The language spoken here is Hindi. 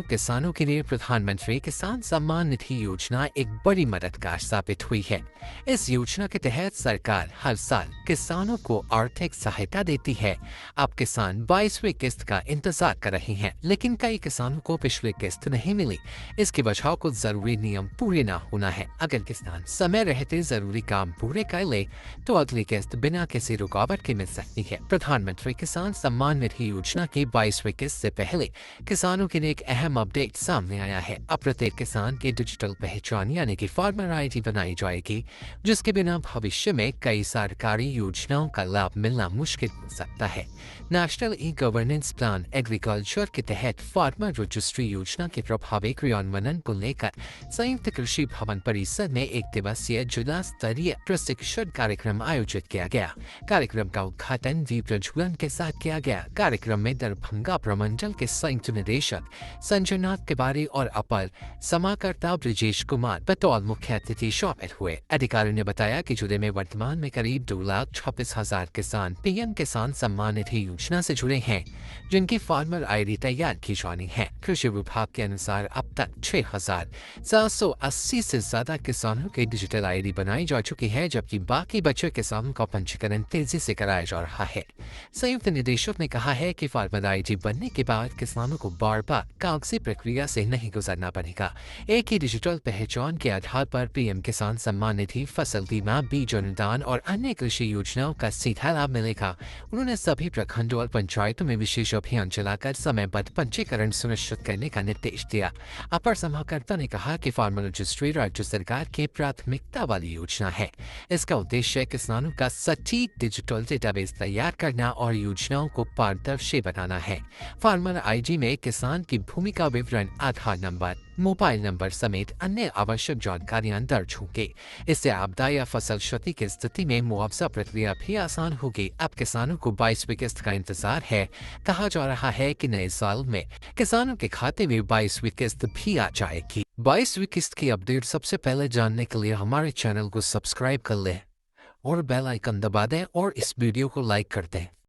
किसानों के लिए प्रधानमंत्री किसान सम्मान निधि योजना एक बड़ी मददगार साबित हुई है। इस योजना के तहत सरकार हर साल किसानों को आर्थिक सहायता देती है। अब किसान 22वीं किस्त का इंतजार कर रहे हैं, लेकिन कई किसानों को पिछली किस्त नहीं मिली। इसकी वजह कुछ जरूरी नियम पूरे न होना है। अगर किसान समय रहते जरूरी काम पूरे कर ले तो अगली किस्त बिना किसी रुकावट के मिल सकती है। प्रधानमंत्री किसान सम्मान निधि योजना की 22वीं किस्त से पहले किसानों के लिए एक अहम अपडेट सामने आया है। अब प्रत्येक किसान की डिजिटल पहचान यानी कि फार्मर आईडी बनाई जाएगी, जिसके बिना भविष्य में कई सरकारी योजनाओं का लाभ मिलना मुश्किल हो सकता है। National e governance plan agriculture के तहत फार्मर रजिस्ट्री योजना के प्रभावी क्रियान्वयन को लेकर संयुक्त कृषि भवन परिसर में एक दिवसीय जिला स्तरीय प्रशिक्षण कार्यक्रम आयोजित किया गया। कार्यक्रम का उद्घाटन दीप प्रज्वलन के साथ किया गया। कार्यक्रम में दरभंगा प्रमंडल के संयुक्त निदेशक संजय नाथ तिवारी और अपर समाहर्ता ब्रजेश कुमार बतौर मुख्य अतिथि शामिल हुए। अधिकारियों ने बताया कि जिले में वर्तमान में करीब 2,26,000 किसान पीएम किसान सम्मान निधि योजना से जुड़े हैं, जिनकी फार्मर आईडी तैयार की जानी है। कृषि विभाग के अनुसार अब तक 6,780 से ज्यादा किसानों की डिजिटल आईडी बनाई जा चुकी है, जबकि बाकी बचे किसानों का पंजीकरण तेजी से कराया जा रहा है। संयुक्त निदेशक ने कहा है कि फार्मर आईडी बनने के बाद किसानों को बार बार कागजी प्रक्रिया से नहीं गुजरना पड़ेगा। एक ही डिजिटल पहचान के आधार पर पीएम किसान सम्मान निधि, फसल बीमा, बीज अनुदान और अन्य कृषि योजनाओं का सीधा लाभ मिलेगा। उन्होंने सभी प्रखंडों और पंचायतों में विशेष अभियान चलाकर समयबद्ध पंजीकरण सुनिश्चित करने का निर्देश दिया। अपर समाहर्ता ने कहा कि फार्मर रजिस्ट्री राज्य सरकार की प्राथमिकता वाली योजना है। इसका उद्देश्य किसानों का सटीक डिजिटल डेटाबेस तैयार करना और योजनाओं को पारदर्शी बनाना है। फार्मर आईडी में किसान की भूमि का विवरण, आधार नंबर, मोबाइल नंबर समेत अन्य आवश्यक जानकारियां दर्ज होंगी। इससे आपदा या फसल क्षति की स्थिति में मुआवजा प्रक्रिया भी आसान होगी। अब किसानों को 22वीं किस्त का इंतजार है। कहा जा रहा है कि नए साल में किसानों के खाते में 22वीं किस्त भी आ जाएगी। 22वीं किस्त की अपडेट सबसे पहले जानने के लिए हमारे चैनल को सब्सक्राइब कर लें और बेल आइकन दबा दें और इस वीडियो को लाइक कर दें।